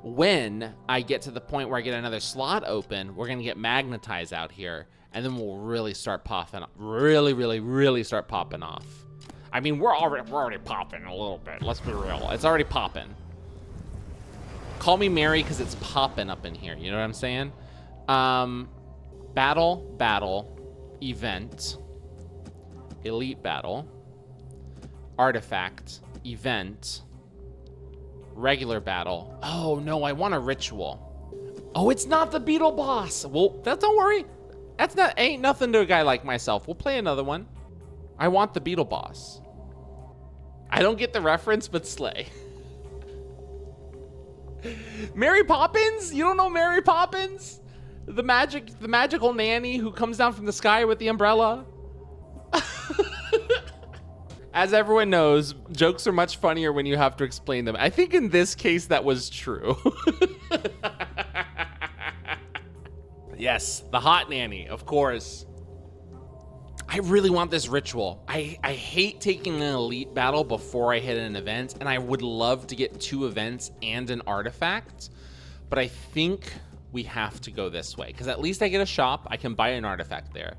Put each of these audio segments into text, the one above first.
When I get to the point where I get another slot open, we're going to get magnetized out here, and then we'll really start popping up. Really start popping off. I mean, we're already popping a little bit. Let's be real. It's already popping. Call me Mary because it's popping up in here. You know what I'm saying? Battle, event, elite battle, artifact, event, regular battle. Oh no, I want a ritual. Oh, it's not the beetle boss. Well, don't worry. Ain't nothing to a guy like myself. We'll play another one. I want the beetle boss. I don't get the reference, but slay. Mary Poppins? You don't know Mary Poppins? The magical nanny who comes down from the sky with the umbrella? As everyone knows, jokes are much funnier when you have to explain them. I think in this case that was true. Yes, the hot nanny, of course. I really want this ritual. I hate taking an elite battle before I hit an event, and I would love to get 2 events and an artifact, but I think we have to go this way, because at least I get a shop. I can buy an artifact there.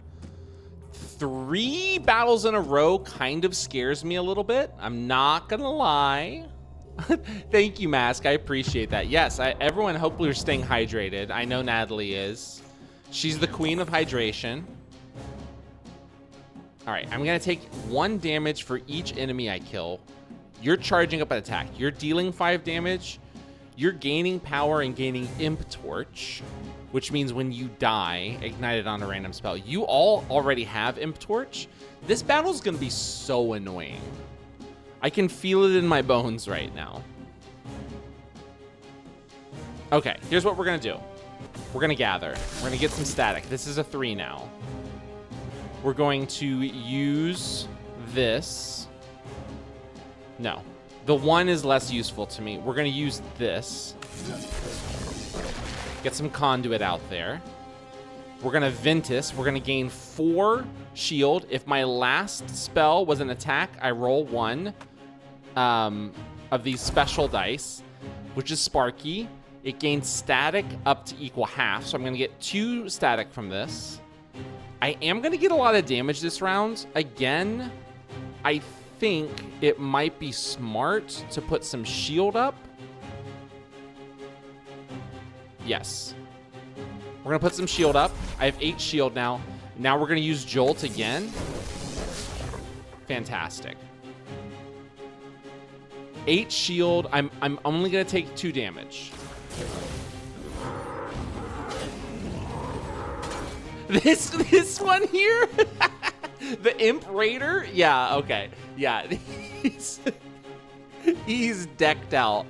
3 battles in a row kind of scares me a little bit. I'm not gonna lie. Thank you, Mask. I appreciate that. Yes, everyone, hopefully, are staying hydrated. I know Natalie is. She's the queen of hydration. All right, I'm gonna take 1 damage for each enemy I kill. You're charging up an attack. You're dealing 5 damage. You're gaining power and gaining Imp Torch, which means when you die, ignited on a random spell. You all already have Imp Torch. This battle's gonna be so annoying. I can feel it in my bones right now. Okay, here's what we're gonna do. We're gonna gather. We're gonna get some static. This is a 3 now. We're going to use this. No, the 1 is less useful to me. We're gonna use this. Get some conduit out there. We're gonna Ventus. We're gonna gain 4 shield. If my last spell was an attack, I roll 1 of these special dice, which is Sparky. It gains static up to equal half, so I'm gonna get 2 static from this. I am gonna get a lot of damage this round. Again, I think it might be smart to put some shield up. Yes. We're gonna put some shield up. I have 8 shield now. Now we're gonna use Jolt again. Fantastic. 8 shield. I'm only gonna take 2 damage. This one here? The Imp Raider? Yeah, okay. Yeah, he's decked out.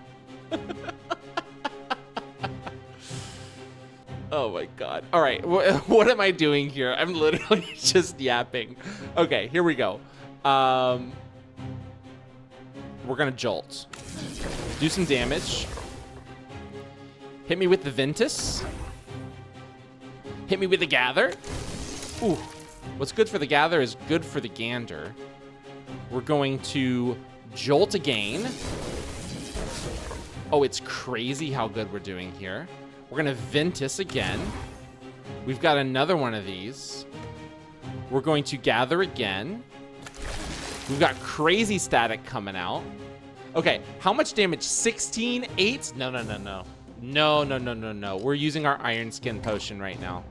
Oh my god. All right, what am I doing here? I'm literally just yapping. Okay, here we go. We're gonna Jolt. Do some damage. Hit me with the Ventus. Hit me with the Gather. Ooh. What's good for the Gather is good for the Gander. We're going to Jolt again. Oh, it's crazy how good we're doing here. We're gonna Ventus again. We've got another one of these. We're going to Gather again. We've got crazy static coming out. Okay, how much damage? 16, 8? No. No. We're using our Iron Skin potion right now.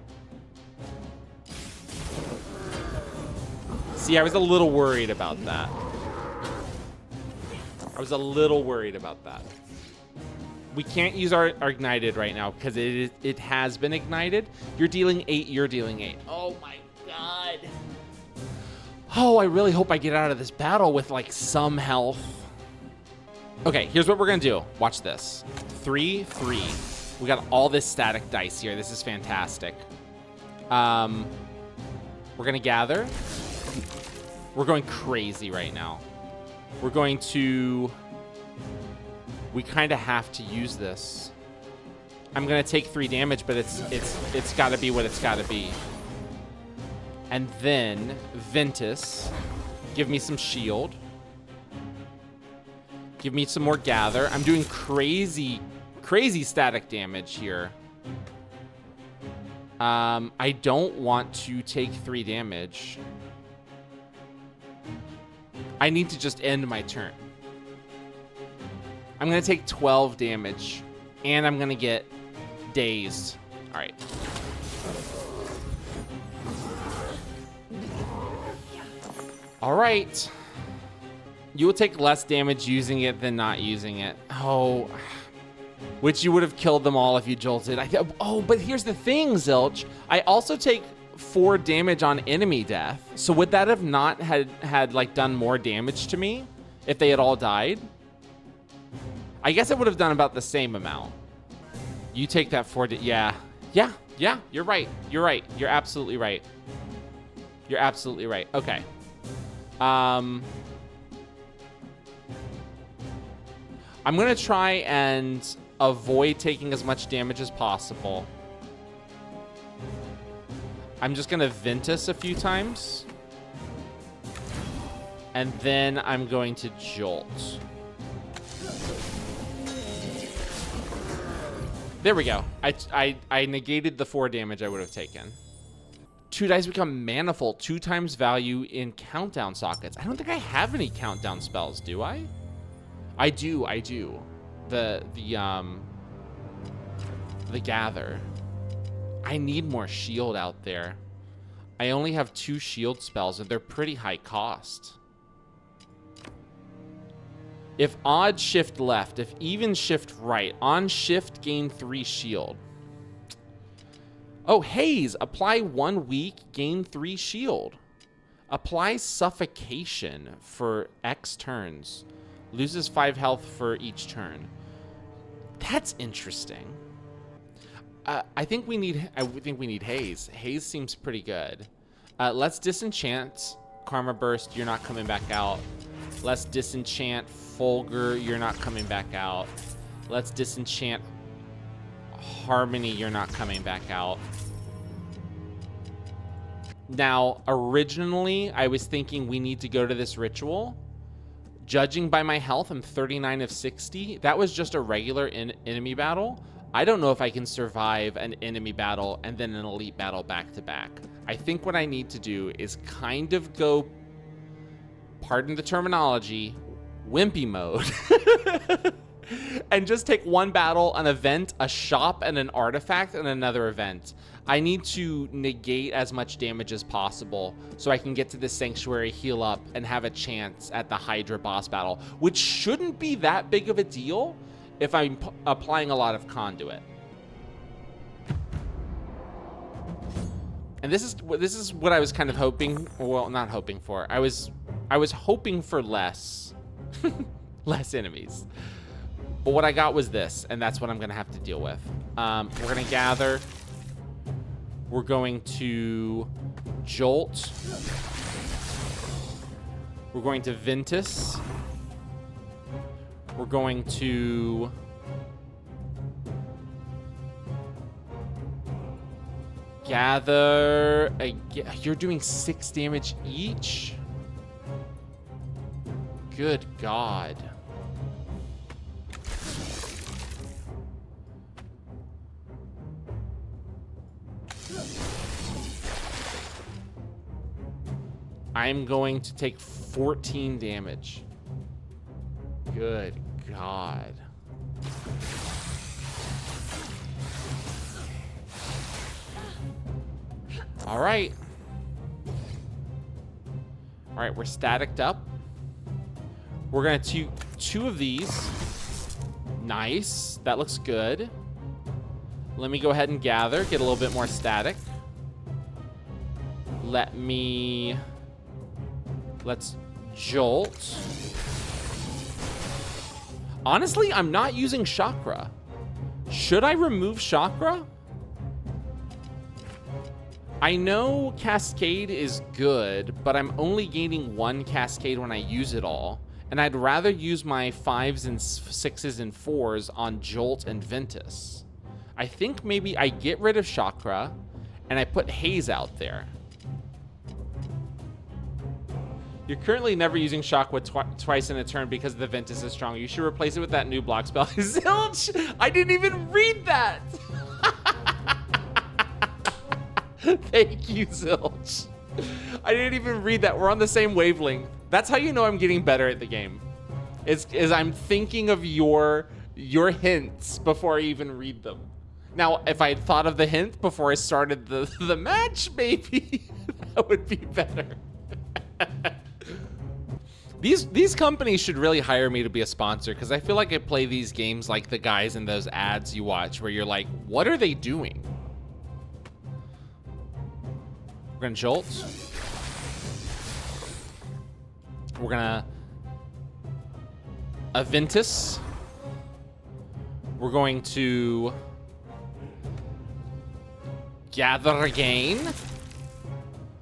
See, I was a little worried about that. We can't use our ignited right now because it has been ignited. You're dealing 8, you're dealing 8. Oh my god. Oh, I really hope I get out of this battle with like some health. Okay, here's what we're gonna do. Watch this. 3, 3. We got all this static dice here. This is fantastic. We're gonna Gather. We're going crazy right now. We're going to... We kind of have to use this. I'm gonna take 3 damage, but it's gotta be what it's gotta be. And then Ventus, give me some shield. Give me some more Gather. I'm doing crazy crazy static damage here. I don't want to take 3 damage. I need to just end my turn. I'm going to take 12 damage, and I'm going to get dazed. All right. All right. You will take less damage using it than not using it. Oh, which you would have killed them all if you jolted. Oh, but here's the thing, Zilch. I also take 4 damage on enemy death. So would that have not had like done more damage to me if they had all died? I guess it would have done about the same amount. You take that 4. Yeah. You're right. You're absolutely right. You're absolutely right. Okay. I'm gonna try and avoid taking as much damage as possible. I'm just gonna Ventus a few times. And then I'm going to Jolt. There we go. I negated the 4 damage I would have taken. 2 dice become manifold, 2 times value in countdown sockets. I don't think I have any countdown spells, do I? I do. The gather. I need more shield out there. I only have 2 shield spells and they're pretty high cost. If odd shift left, if even shift right, on shift gain 3 shield. Oh, Haze, apply 1 weak, gain 3 shield. Apply suffocation for X turns. Loses 5 health for each turn. That's interesting. I think we need Haze. Haze seems pretty good. Let's disenchant Karma Burst. You're not coming back out. Let's disenchant Fulgur. You're not coming back out. Let's disenchant Harmony. You're not coming back out. Now, originally, I was thinking we need to go to this ritual. Judging by my health, I'm 39 of 60. That was just a regular enemy battle. I don't know if I can survive an enemy battle and then an elite battle back to back. I think what I need to do is kind of go, pardon the terminology, wimpy mode. And just take 1 battle, an event, a shop, and an artifact, and another event. I need to negate as much damage as possible so I can get to the sanctuary, heal up, and have a chance at the Hydra boss battle, which shouldn't be that big of a deal if I'm applying a lot of conduit. And this is what I was kind of hoping, well, not hoping for. I was hoping for less enemies. But what I got was this, and that's what I'm gonna have to deal with. We're gonna gather. We're going to Jolt. We're going to Ventus. We're going to gather. You're doing 6 damage each? Good God. I'm going to take 14 damage. Good God. All right. All right, we're staticked up. We're going to do 2 of these. Nice. That looks good. Let me go ahead and gather, get a little bit more static. Let's Jolt. Honestly, I'm not using Chakra. Should I remove Chakra? I know Cascade is good, but I'm only gaining 1 Cascade when I use it all. And I'd rather use my 5s and 6s and 4s on Jolt and Ventus. I think maybe I get rid of Chakra and I put Haze out there. You're currently never using Shockwave twice in a turn because the Ventus is strong. You should replace it with that new block spell. Zilch! I didn't even read that! Thank you, Zilch. I didn't even read that. We're on the same wavelength. That's how you know I'm getting better at the game. Is I'm thinking of your hints before I even read them. Now, if I had thought of the hint before I started the match, maybe that would be better. These companies should really hire me to be a sponsor, because I feel like I play these games like the guys in those ads you watch where you're like, what are they doing? We're gonna jolt. We're gonna Aventus. We're going to gather again.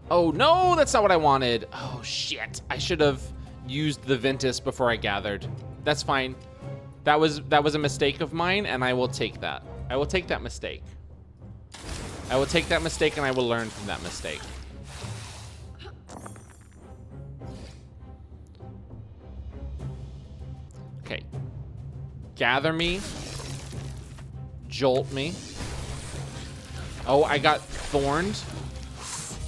Oh no, that's not what I wanted. Oh shit, I should have used the Ventus before I gathered. That's fine. That was a mistake of mine, and I will take that. I will take that mistake. I will take that mistake, and I will learn from that mistake. Okay. Gather me. Jolt me. Oh, I got thorned.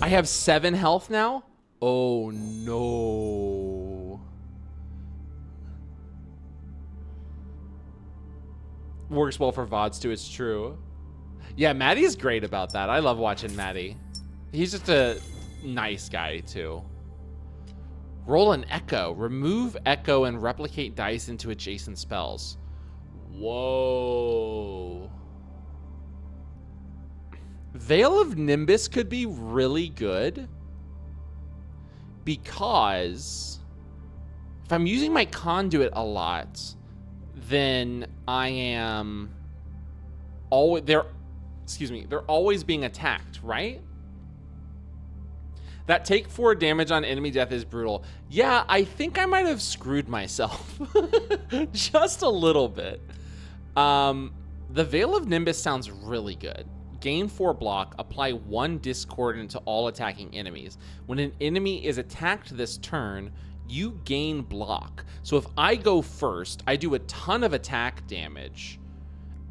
I have 7 health now? Oh, no. Works well for VODs, too. It's true. Yeah, Maddie's great about that. I love watching Maddie. He's just a nice guy, too. Roll an Echo. Remove Echo and replicate dice into adjacent spells. Whoa. Veil of Nimbus could be really good, because if I'm using my conduit a lot, then I am always they're always being attacked, right? That take 4 damage on enemy death is brutal. Yeah, I think I might have screwed myself just a little bit. The Veil of Nimbus sounds really good. Gain 4 block, apply 1 discordant to all attacking enemies. When an enemy is attacked this turn, you gain block. So if I go first, I do a ton of attack damage.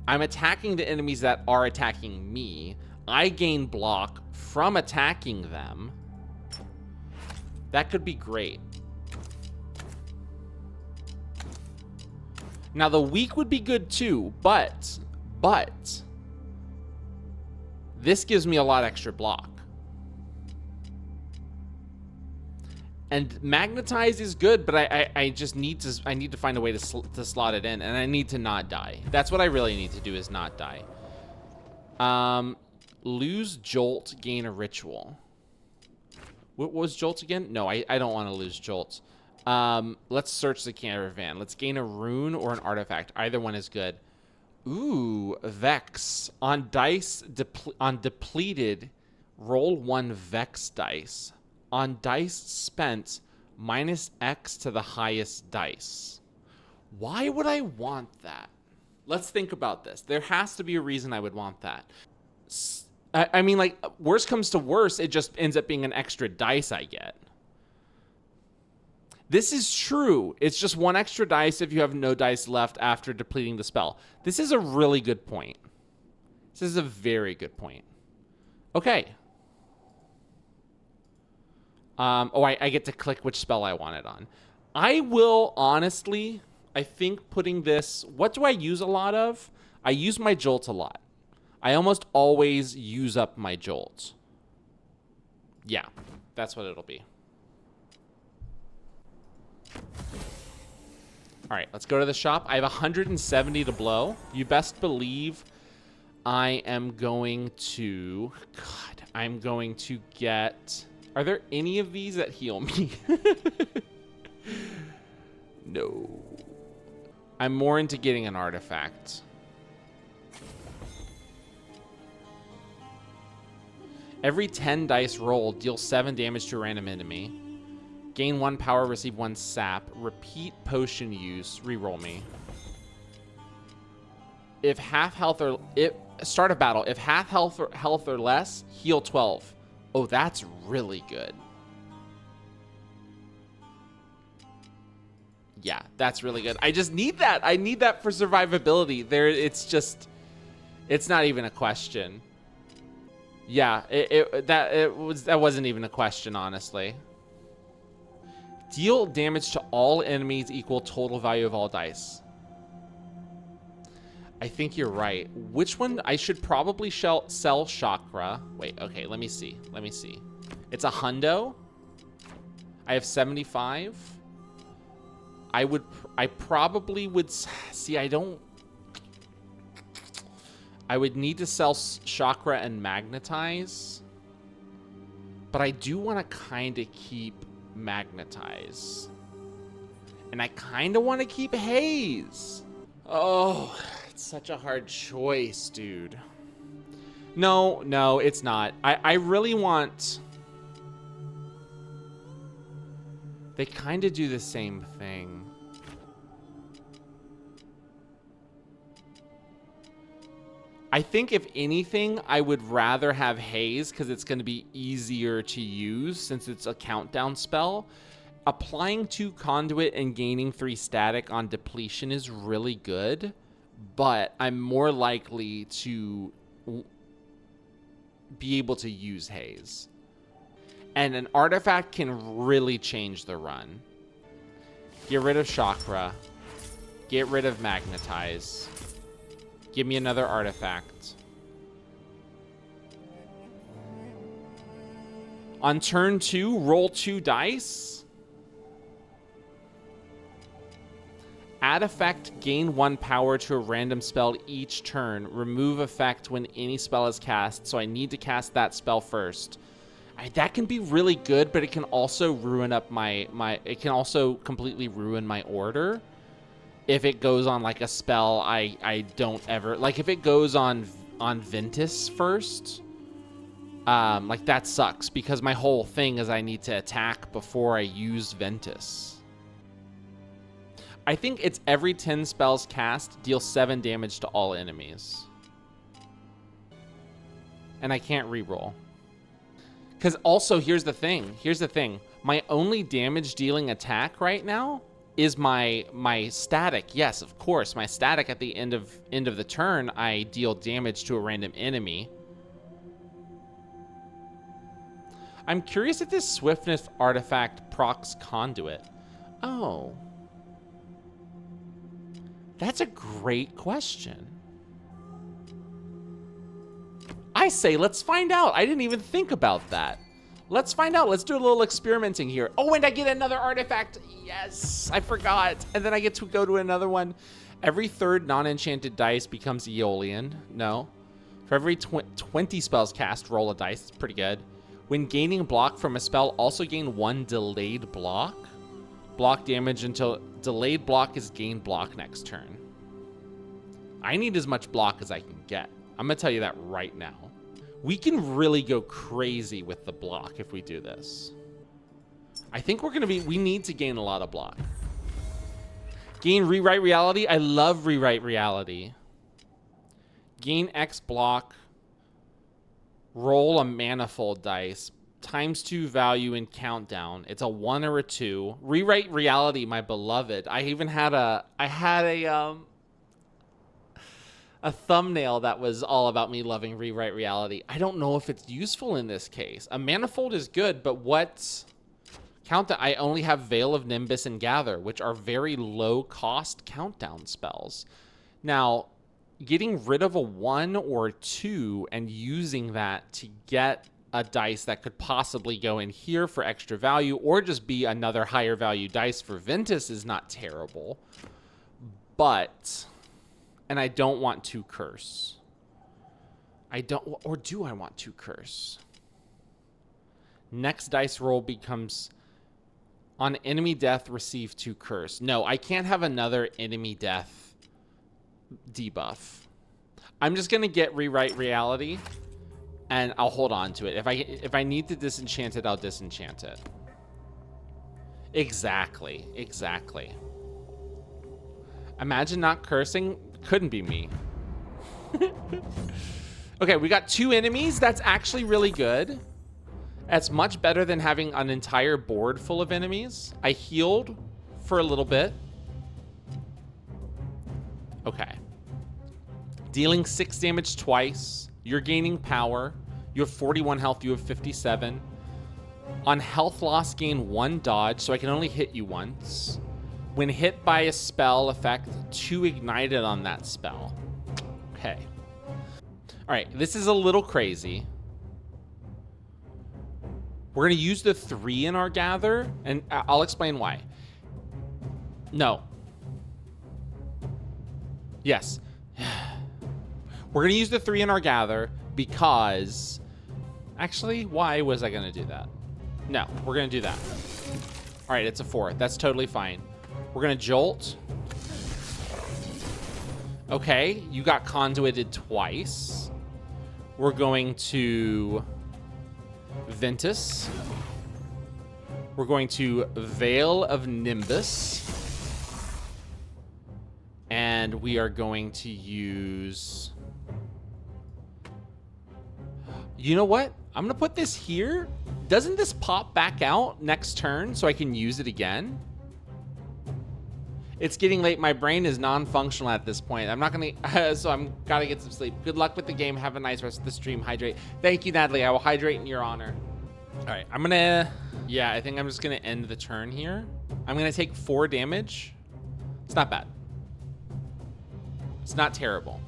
I'm attacking the enemies that are attacking me. I gain block from attacking them. That could be great. Now the weak would be good too, but this gives me a lot extra block. And magnetize is good, but I just need to find a way to slot it in, and I need to not die. That's what I really need to do, is not die. Lose Jolt, gain a ritual. What was Jolt again? No, I don't want to lose Jolt. Let's search the caravan. Let's gain a rune or an artifact. Either one is good. Ooh, Vex. On depleted, roll 1 Vex dice. On dice spent, minus X to the highest dice. Why would I want that? Let's think about this. There has to be a reason I would want that. I mean, like, worst comes to worst, it just ends up being an extra dice I get. This is true. It's just 1 extra dice if you have no dice left after depleting the spell. This is a really good point. This is a very good point. Okay. I get to click which spell I want it on. I will, honestly, I think putting this... What do I use a lot of? I use my Jolt a lot. I almost always use up my Jolt. Yeah, that's what it'll be. All right, let's go to the shop. I have 170 to blow. You best believe I am going to... God, I'm going to get... Are there any of these that heal me? No. I'm more into getting an artifact. Every 10 dice rolled, deal 7 damage to a random enemy. Gain 1 power, receive 1 sap. Repeat potion use. Reroll me. If half health or... Start a battle. If half health or less, heal 12. Oh, that's really good. Yeah, that's really good. I just need that. I need that for survivability. It's not even a question. Yeah, that wasn't even a question, honestly. Deal damage to all enemies equal total value of all dice. I think you're right. Which one? I should probably sell chakra. Wait, okay, let me see. It's a hundo. I have 75. I probably would see. I would need to sell chakra and magnetize, but I do want to kind of keep magnetize, and I kind of want to keep haze. Oh, it's such a hard choice, dude. No, it's not. I really want. They kind of do the same thing. I think if anything, I would rather have haze because it's going to be easier to use since it's a countdown spell. Applying 2 conduit and gaining 3 static on depletion is really good, but I'm more likely to be able to use haze. And an artifact can really change the run. Get rid of chakra. Get rid of magnetize. Give me another artifact. On turn 2, roll 2 dice. Add effect, gain 1 power to a random spell each turn. Remove effect when any spell is cast, so I need to cast that spell first. That can be really good, but it can also ruin up it can also completely ruin my order. If it goes on like a spell I don't ever like, if it goes on Ventus first, like that sucks because my whole thing is I need to attack before I use Ventus. I think it's every 10 spells cast, deal 7 damage to all enemies. And I can't reroll. Because also, here's the thing. My only damage dealing attack right now is my static. Yes, of course, my static at the end of the turn, I deal damage to a random enemy. I'm curious if this swiftness artifact procs conduit. Oh. That's a great question. I say let's find out. I didn't even think about that. Let's find out. Let's do a little experimenting here. Oh, and I get another artifact. Yes, I forgot. And then I get to go to another one. Every 3rd non-enchanted dice becomes Aeolian. No. For every 20 spells cast, roll a dice. It's pretty good. When gaining block from a spell, also gain 1 delayed block. Block damage until delayed block is gained block next turn. I need as much block as I can get. I'm going to tell you that right now. We can really go crazy with the block if we do this. I think we need to gain a lot of block. Gain rewrite reality. I love rewrite reality. Gain X block. Roll a manifold dice. ×2 value in countdown. It's a 1 or a 2. Rewrite reality, my beloved. I even had a thumbnail that was all about me loving rewrite reality. I don't know if it's useful in this case. A manifold is good, but what's countdown? I only have Veil of Nimbus and Gather, which are very low cost countdown spells. Now, getting rid of a 1 or 2 and using that to get a dice that could possibly go in here for extra value or just be another higher value dice for Ventus is not terrible. But, and I don't want to curse. Or do I want to curse? Next dice roll becomes on enemy death, receive 2 curse. No, I can't have another enemy death debuff. I'm just going to get rewrite reality and I'll hold on to it. If I need to disenchant it, I'll disenchant it. Exactly. Imagine not cursing. Couldn't be me. Okay, we got 2 enemies. That's actually really good. That's much better than having an entire board full of enemies. I healed for a little bit. Okay. Dealing 6 damage twice. You're gaining power. You have 41 health. You have 57. On health loss, gain 1 dodge, so I can only hit you once. When hit by a spell effect, 2 ignited on that spell. Okay. All right, this is a little crazy. We're going to use the 3 in our gather, and I'll explain why. No. Yes. We're going to use the 3 in our gather because... Actually, why was I going to do that? No, we're going to do that. All right, it's a 4. That's totally fine. We're going to jolt. Okay, you got conduited twice. We're going to Ventus. We're going to Veil of Nimbus. And we are going to use... You know what? I'm going to put this here. Doesn't this pop back out next turn so I can use it again? It's getting late. My brain is non-functional at this point. I'm not going to... so I'm got to get some sleep. Good luck with the game. Have a nice rest of the stream. Hydrate. Thank you, Natalie. I will hydrate in your honor. All right. I'm going to... Yeah, I think I'm just going to end the turn here. I'm going to take 4 damage. It's not bad. It's not terrible.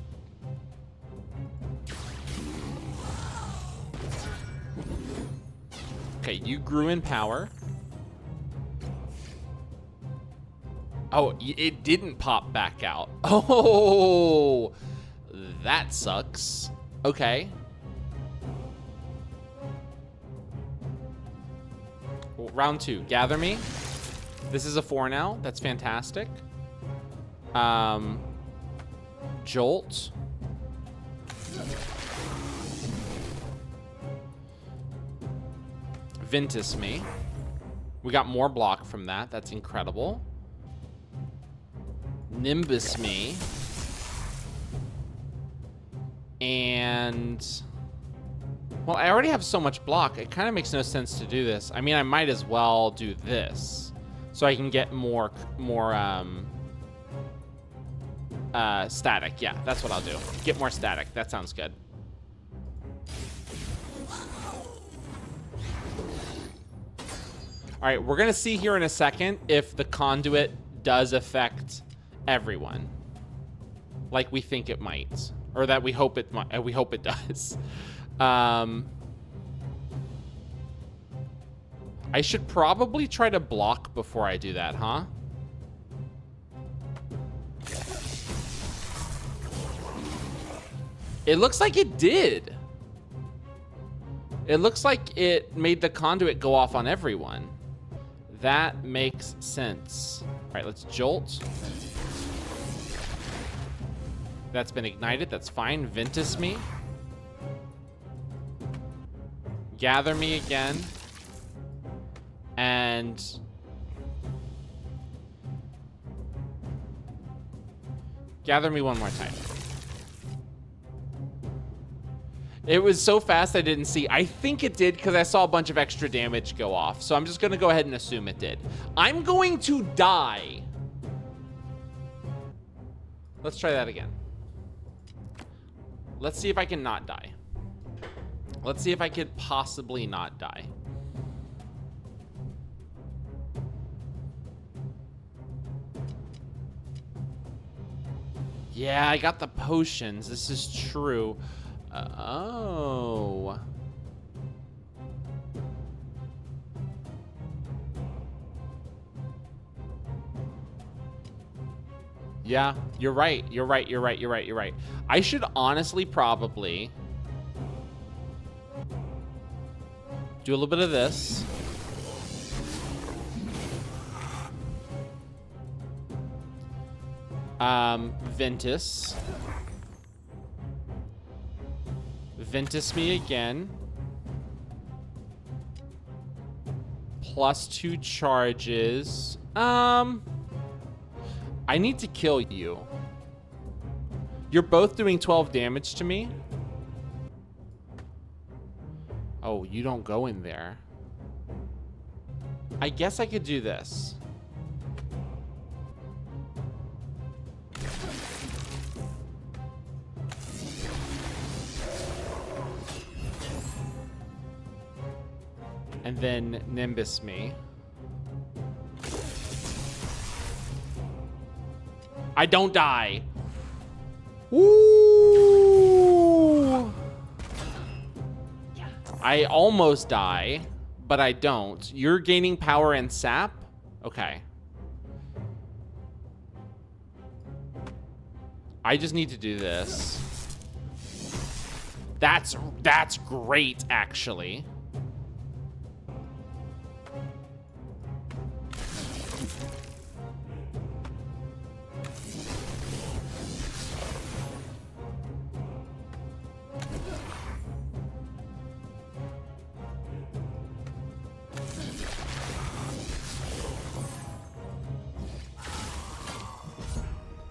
Okay, you grew in power. Oh, it didn't pop back out. Oh, that sucks. Okay. Well, round 2, gather me. This is a 4 now. That's fantastic. Jolt. Ventus me. We got more block from that. That's incredible. Nimbus me. And... Well, I already have so much block. It kind of makes no sense to do this. I mean, I might as well do this. So I can get more static. Yeah, that's what I'll do. Get more static. That sounds good. All right, we're going to see here in a second if the conduit does affect everyone. Like we think it might. Or that we hope it might. We hope it does. I should probably try to block before I do that, huh? It looks like it did. It looks like it made the conduit go off on everyone. That makes sense. All right, let's jolt. That's been ignited. That's fine. Ventus me. Gather me again. And... Gather me one more time. It was so fast I didn't see. I think it did because I saw a bunch of extra damage go off. So I'm just going to go ahead and assume it did. I'm going to die. Let's try that again. Let's see if I can not die. Let's see if I could possibly not die. Yeah, I got the potions. This is true. Oh. Yeah, you're right. You're right. You're right. You're right. You're right. I should honestly probably do a little bit of this. Ventus. Ventus me again. +2 charges. I need to kill you. You're both doing 12 damage to me. Oh, you don't go in there. I guess I could do this. And then Nimbus me. I don't die. Ooh. I almost die, but I don't. You're gaining power and sap? Okay. I just need to do this. That's great, actually.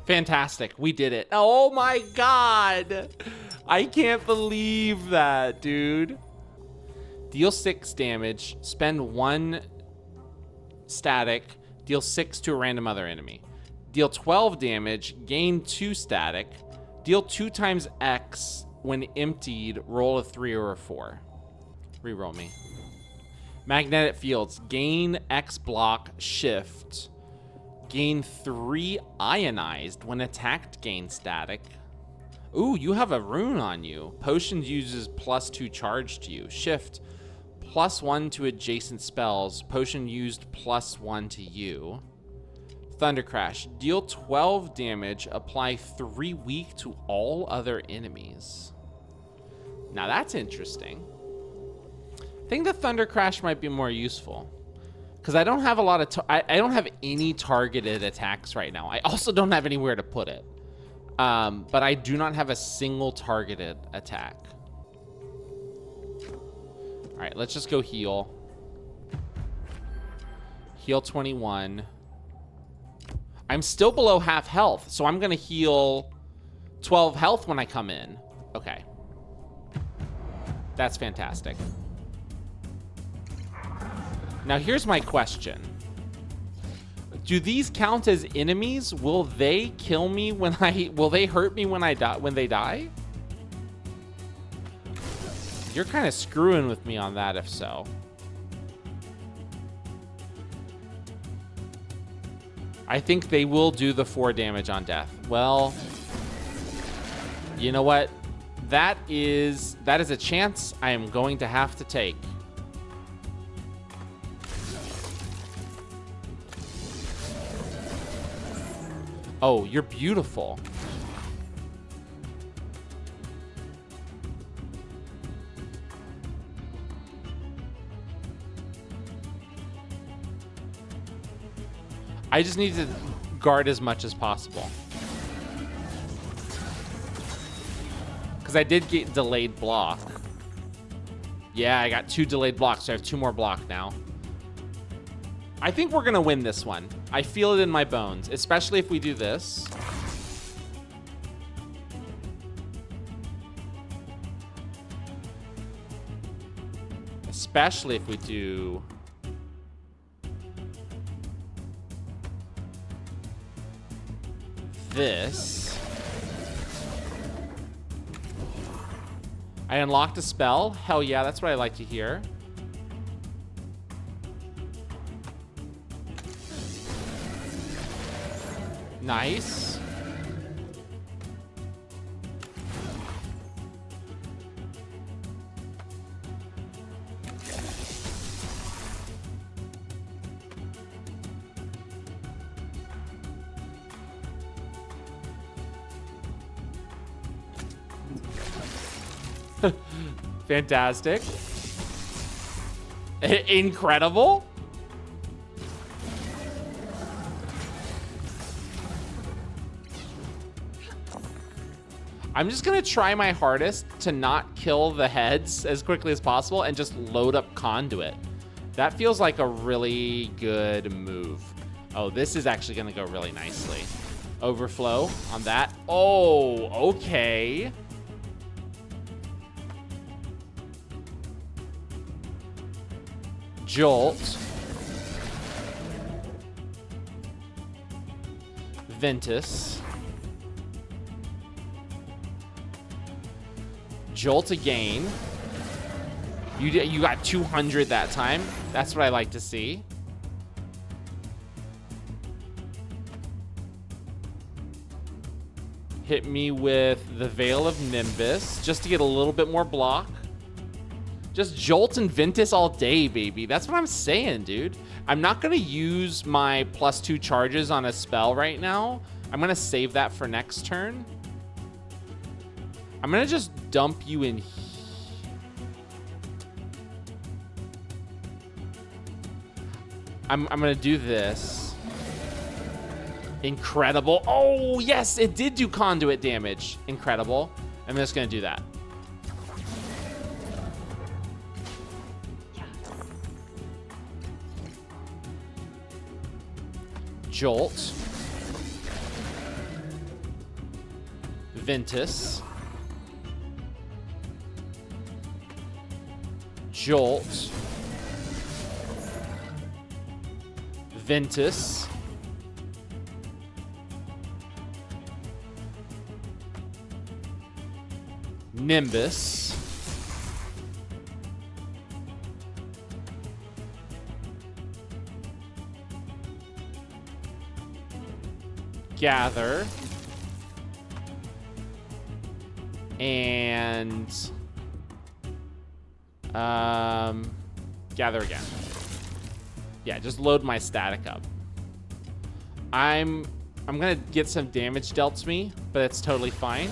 Fantastic. We did it. Oh my god. I can't believe that, dude. Deal 6 damage, spend 1 static, deal 6 to a random other enemy. Deal 12 damage, gain 2 static, deal 2 times X. When emptied, roll a 3 or a 4. Reroll me. Magnetic fields, gain X block, shift. Gain 3 ionized. When attacked, gain static. Ooh, you have a rune on you. Potions uses +2 charge to you. Shift, +1 to adjacent spells. Potion used +1 to you. Thunder Crash, deal 12 damage. Apply 3 weak to all other enemies. Now that's interesting. I think the Thunder Crash might be more useful. Because I don't have a lot of... I don't have any targeted attacks right now. I also don't have anywhere to put it. But I do not have a single targeted attack. All right, let's just go heal. Heal 21. I'm still below half health, so I'm going to heal 12 health when I come in. Okay. That's fantastic. Now here's my question. Do these count as enemies? Will they kill me when will they hurt me when I die, when they die? You're kind of screwing with me on that if so. I think they will do the 4 damage on death. Well, you know what? That is a chance I am going to have to take. Oh, you're beautiful. I just need to guard as much as possible. Because I did get delayed block. Yeah, I got 2 delayed blocks, so I have 2 more block now. I think we're gonna win this one. I feel it in my bones, especially if we do this. Especially if we do... this. I unlocked a spell. Hell yeah, that's what I like to hear. Nice. Fantastic. Incredible. I'm just gonna try my hardest to not kill the heads as quickly as possible and just load up conduit. That feels like a really good move. Oh, this is actually gonna go really nicely. Overflow on that. Oh, okay. Jolt. Ventus. Jolt again. You got 200 that time. That's what I like to see. Hit me with the Veil of Nimbus just to get a little bit more block. Just Jolt and Ventus all day, baby. That's what I'm saying, dude. I'm not going to use my +2 charges on a spell right now. I'm going to save that for next turn. I'm going to just dump you in here. I'm going to do this. Incredible. Oh, yes, it did do conduit damage. Incredible. I'm just going to do that. Jolt. Ventus. Jolt. Ventus. Nimbus. Gather. And gather again. Yeah, just load my static up. I'm gonna get some damage dealt to me, but it's totally fine.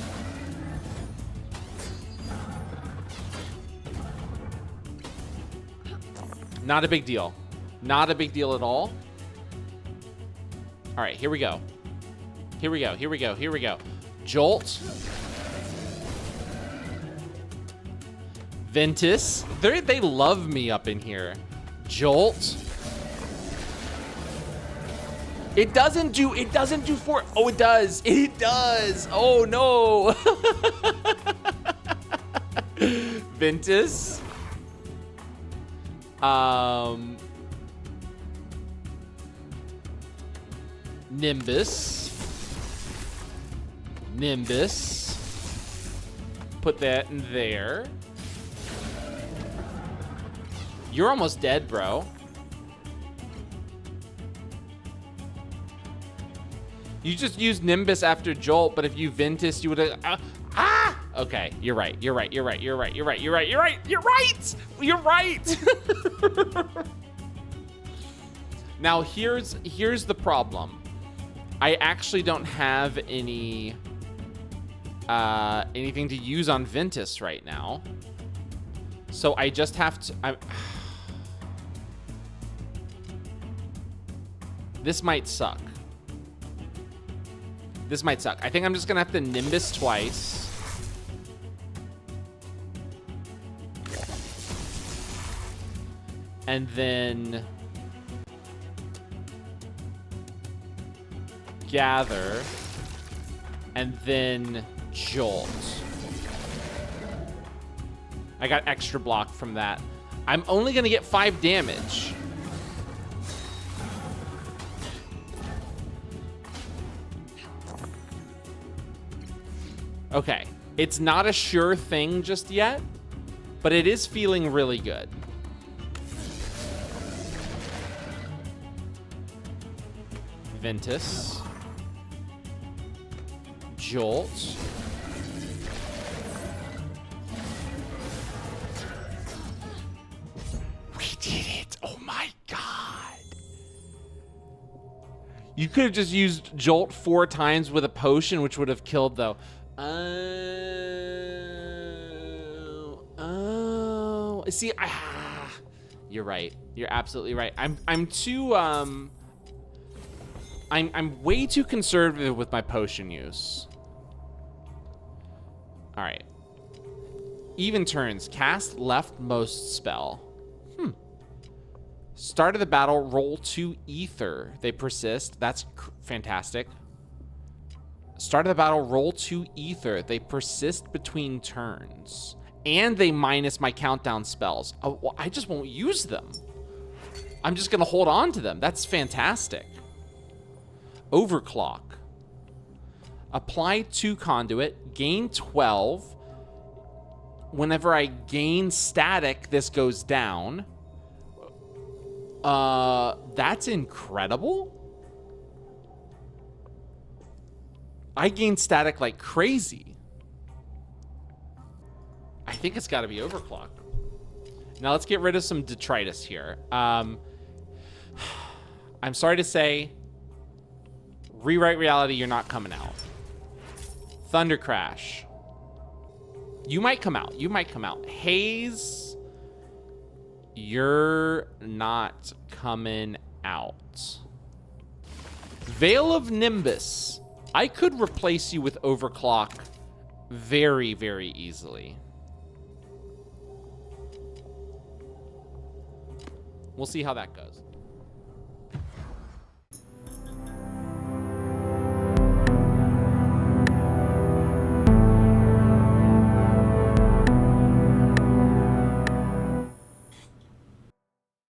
Not a big deal. Not a big deal at all. All right, here we go. Here we go, here we go, here we go. Jolt. Ventus. They love me up in here. Jolt. It doesn't do 4. Oh, it does. It does. Oh, no. Ventus. Nimbus. Put that in there. You're almost dead, bro. You just used Nimbus after Jolt, but if you Ventus, you would have... Okay, you're right. You're right. Now, here's the problem. I actually don't have any anything to use on Ventus right now. So I just have to... This might suck. I think I'm just gonna have to Nimbus twice. And then Gather. And then Jolt. I got extra block from that. I'm only gonna get 5 damage. Okay, it's not a sure thing just yet, but it is feeling really good. Ventus. Jolt. We did it! Oh my god! You could have just used Jolt 4 times with a potion, which would have killed, though. Oh. See, you're right. You're absolutely right. I'm too I'm way too conservative with my potion use. All right. Even turns. Cast leftmost spell. Start of the battle. Roll 2 ether. They persist. That's fantastic. Start of the battle, roll 2 ether. They persist between turns. And they minus my countdown spells. Oh, well, I just won't use them. I'm just going to hold on to them. That's fantastic. Overclock. Apply 2 conduit. Gain 12. whenever I gain static, this goes down. That's incredible. I gain static like crazy. I think it's got to be overclock. Now let's get rid of some detritus here. I'm sorry to say, rewrite reality, you're not coming out. Thunder Crash. You might come out. You might come out. Haze, you're not coming out. Veil of Nimbus. I could replace you with Overclock very, very easily. We'll see how that goes.